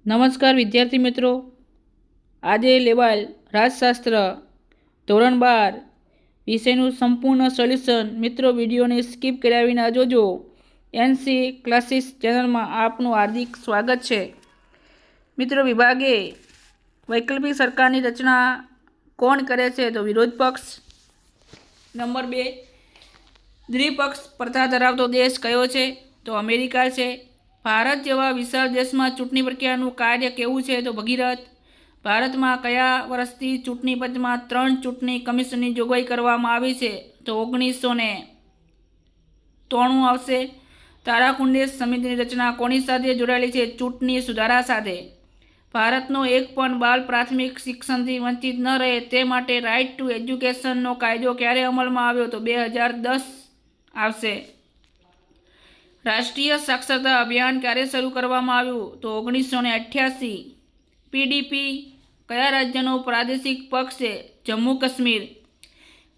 નમસ્કાર વિદ્યાર્થી મિત્રો, આજે લેવાયેલ રાજશાસ્ત્ર ધોરણ 12 વિષયનું સંપૂર્ણ સોલ્યુશન મિત્રો વિડીયોને સ્કીપ કર્યા વિના જોજો. એનસી ક્લાસીસ ચેનલમાં આપનું હાર્દિક સ્વાગત છે. મિત્રો, વિભાગે વૈકલ્પિક સરકારની રચના કોણ કરે છે? તો વિરોધ પક્ષ. નંબર 2, દ્વિપક્ષ પ્રથા ધરાવતો દેશ કયો છે? તો અમેરિકા છે. ભારત જેવા વિશાળ દેશમાં ચૂંટણી પ્રક્રિયાનું કાર્ય કેવું છે? તો ભગીરથ. ભારતમાં કયા વર્ષથી ચૂંટણી પંચમાં 3 ચૂંટણી કમિશનની જોગવાઈ કરવામાં આવી છે? તો 1993 આવશે. તારાકુંડે સમિતિની રચના કોની સાથે જોડાયેલી છે? ચૂંટણી સુધારા સાથે. ભારતનો એક પણ બાળ પ્રાથમિક શિક્ષણથી વંચિત ન રહે તે માટે રાઇટ ટુ એજ્યુકેશનનો કાયદો ક્યારે અમલમાં આવ્યો? તો 2010 આવશે. રાષ્ટ્રીય સાક્ષરતા અભિયાન ક્યારે શરૂ કરવામાં આવ્યું? તો 1988. પીડીપી કયા રાજ્યનો પ્રાદેશિક પક્ષ છે? જમ્મુ કાશ્મીર.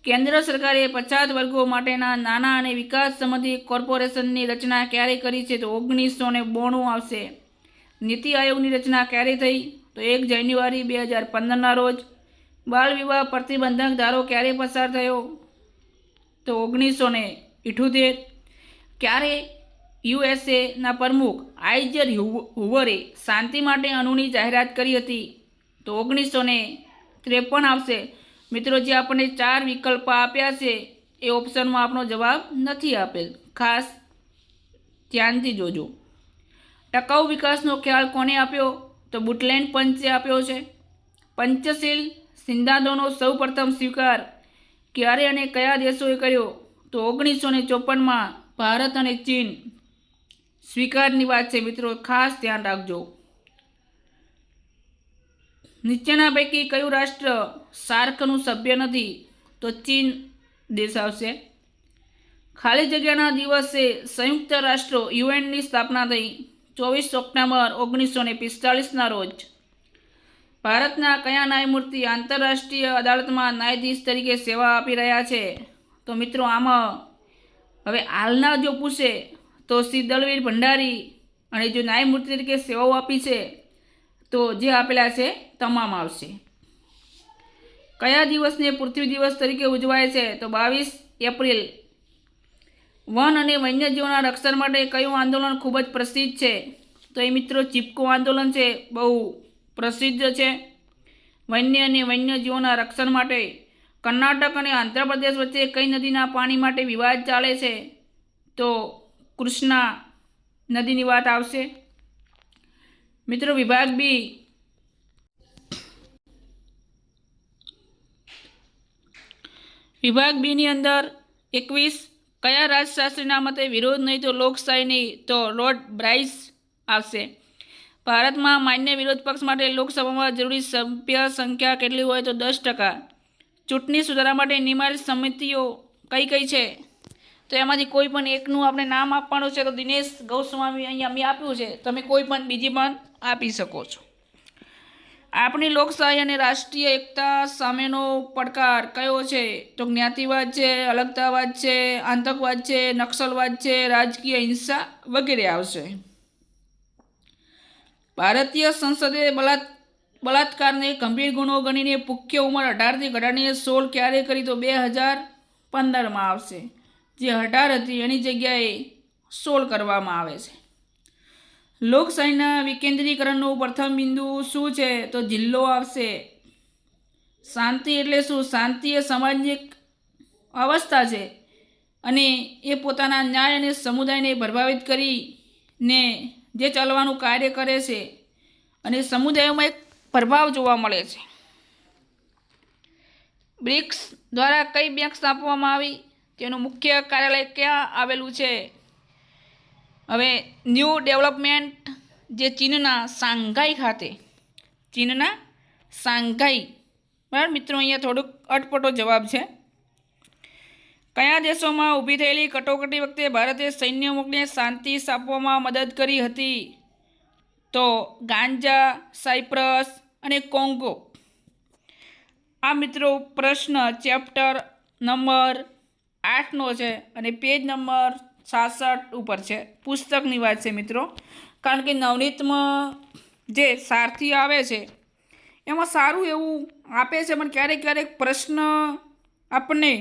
કેન્દ્ર સરકારે 50 વર્ગો માટેના નાણાં અને વિકાસ સંબંધી કોર્પોરેશનની રચના ક્યારે કરી છે? તો 1992 આવશે. નીતિ આયોગની રચના ક્યારે થઈ? તો 1 જાન્યુઆરી 2015ના રોજ. બાળ વિવાહ પ્રતિબંધક ધારો ક્યારે પસાર થયો? તો 1978. ક્યારે યુએસએના પ્રમુખ આઇઝર હૂવરે શાંતિ માટે અણુની જાહેરાત કરી હતી? તો 1953 આવશે. મિત્રો, જે આપણને 4 વિકલ્પ આપ્યા છે એ ઓપ્શનમાં આપણો જવાબ નથી આપેલ, ખાસ ધ્યાનથી જોજો. ટકાઉ વિકાસનો ખ્યાલ કોને આપ્યો? તો બુટલેન્ડ પંચે આપ્યો છે. પંચશીલ સિદ્ધાંતોનો સૌ પ્રથમ સ્વીકાર ક્યારે અને કયા દેશોએ કર્યો? તો 1954માં ભારત અને ચીન. સ્વીકારની વાત છે મિત્રો, ખાસ ધ્યાન રાખજો. નીચેના પૈકી કયું રાષ્ટ્ર સાર્કનું સભ્ય નથી? તો ચીન દેશ આવશે. ખાલી જગ્યાના દિવસે સંયુક્ત રાષ્ટ્રો યુએનની સ્થાપના થઈ 24 ઓક્ટોબર 1945ના રોજ. ભારતના કયા ન્યાયમૂર્તિ આંતરરાષ્ટ્રીય અદાલતમાં ન્યાયાધીશ તરીકે સેવા આપી રહ્યા છે? તો મિત્રો, આમાં હવે હાલના જો પૂછે તો શ્રી દલવીર ભંડારી, અને જો ન્યાયમૂર્તિ તરીકે સેવાઓ આપી છે તો જે આપેલા છે તમામ આવશે. કયા દિવસને પૃથ્વી દિવસ તરીકે ઉજવાય છે? તો 22 એપ્રિલ. વન અને વન્યજીવોના રક્ષણ માટે કયું આંદોલન ખૂબ જ પ્રસિદ્ધ છે? તો એ મિત્રો ચીપકો આંદોલન છે, બહુ પ્રસિદ્ધ છે. વન્ય અને વન્યજીવોના રક્ષણ માટે કર્ણાટક અને આંધ્રપ્રદેશ વચ્ચે કઈ નદીના પાણી માટે વિવાદ ચાલે છે? તો કૃષ્ણા નદીની વાત આવશે. મિત્રો, વિભાગ બી. વિભાગ બીની અંદર 21, કયા રાજશાસ્ત્રીના મતે વિરોધ નહીં તો લોકશાહી નહીં? તો લોર્ડ બ્રાઇસ આવશે. ભારતમાં માન્ય વિરોધ પક્ષ માટે લોકસભામાં જરૂરી સભ્ય સંખ્યા કેટલી હોય? તો 10%. ચૂંટણી સુધારા માટે નિમાયેલ સમિતિઓ કઈ કઈ છે? તો એમાંથી કોઈ પણ એકનું આપણે નામ આપવાનું છે. તો દિનેશ ગૌસ્વામી અહીંયા મેં આપ્યું છે, તમે કોઈ પણ બીજી પણ આપી શકો છો. આપણી લોકશાહી અને રાષ્ટ્રીય એકતા સામેનો પડકાર કયો છે? તો જ્ઞાતિવાદ છે, અલગતાવાદ છે, આતંકવાદ છે, નક્સલવાદ છે, રાજકીય હિંસા વગેરે આવશે. ભારતીય સંસદે બળાત્કારને ગંભીર ગુનો ગણીને મુખ્ય ઉંમર 18થી ઘટાડીને 16 ક્યારે કરી? તો 2015માં આવશે. જે 18 હતી એની જગ્યાએ 16 કરવામાં આવે છે. લોકશાહીના વિકેન્દ્રીકરણનું પ્રથમ બિંદુ શું છે? તો જિલ્લો આવશે. શાંતિ એટલે શું? શાંતિ એ સામાજિક અવસ્થા છે અને એ પોતાના ન્યાય અને સમુદાયને પ્રભાવિત કરીને જે ચાલવાનું કાર્ય કરે છે અને સમુદાયોમાં એક પ્રભાવ જોવા મળે છે. બ્રિક્સ દ્વારા કઈ બેંક સ્થાપવામાં આવી? તેનું મુખ્ય કાર્યાલય ક્યાં આવેલું છે? હવે ન્યૂ ડેવલપમેન્ટ, જે ચીનના શાંઘાઈ ખાતે. ચીનના શાંઘાઈ. બરાબર મિત્રો, અહીંયા થોડુંક અટપટો જવાબ છે. કયા દેશોમાં ઊભી થયેલી કટોકટી વખતે ભારતે સૈન્ય મોકલીને શાંતિ સ્થાપવામાં મદદ કરી હતી? તો ગાંજા, સાયપ્રસ અને કોંગો. આ મિત્રો પ્રશ્ન ચેપ્ટર નંબર 8નો છે અને પેજ નંબર 66 ઉપર છે. પુસ્તકની વાત છે મિત્રો, કારણ કે નવનીતમાં જે સારથી આવે છે એમાં સારું એવું આપે છે, પણ ક્યારેક ક્યારેક પ્રશ્ન આપણને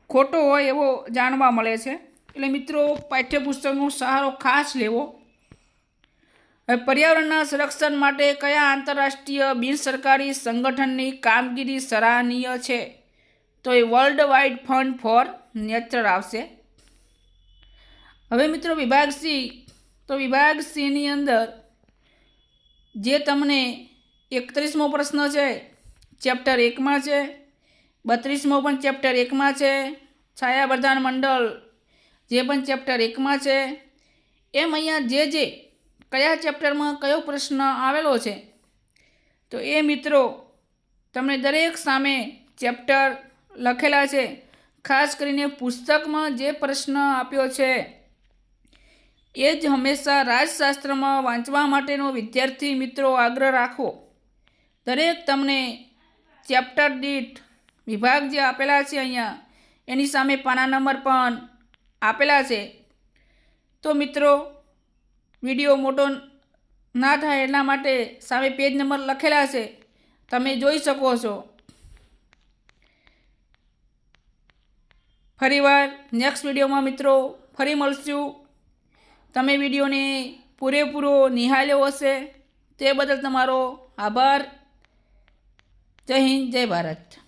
ખોટો હોય એવો જાણવા મળે છે. એટલે મિત્રો પાઠ્યપુસ્તકનો સહારો ખાસ લેવો. હવે પર્યાવરણના સંરક્ષણ માટે કયા આંતરરાષ્ટ્રીય બિનસરકારી સંગઠનની કામગીરી સરાહનીય છે? તો એ World Wide Fund for Nature આવશે. હવે મિત્રો વિભાગ સી, તો વિભાગ સીની અંદર જે તમને 31મો પ્રશ્ન છે ચેપ્ટર 1માં છે, 32મો પણ ચેપ્ટર 1માં છે, છાયાપ્રધાન મંડળ જે પણ ચેપ્ટર 1માં છે, એમ અહીંયા જે કયા ચેપ્ટરમાં કયો પ્રશ્ન આવેલો છે તો એ મિત્રો તમને દરેક સામે ચેપ્ટર લખેલા છે. ખાસ કરીને પુસ્તકમાં જે પ્રશ્ન આપ્યો છે એ જ હંમેશા રાજશાસ્ત્રમાં વાંચવા માટેનો વિદ્યાર્થી મિત્રો આગ્રહ રાખો. દરેક તમને ચેપ્ટર દીઠ વિભાગ જે આપેલા છે અહીંયા એની સામે પાના નંબર પણ આપેલા છે. તો મિત્રો વિડીયો મોટો ના થાય એટલા માટે સામે પેજ નંબર લખેલા છે, તમે જોઈ શકો છો. ફરીવાર નેક્સ્ટ વિડીયોમાં મિત્રો ફરી મળશું. તમે વિડીયોને પૂરેપૂરો નિહાળ્યો હશે તે બદલ તમારો આભાર. જય હિન્દ, જય ભારત.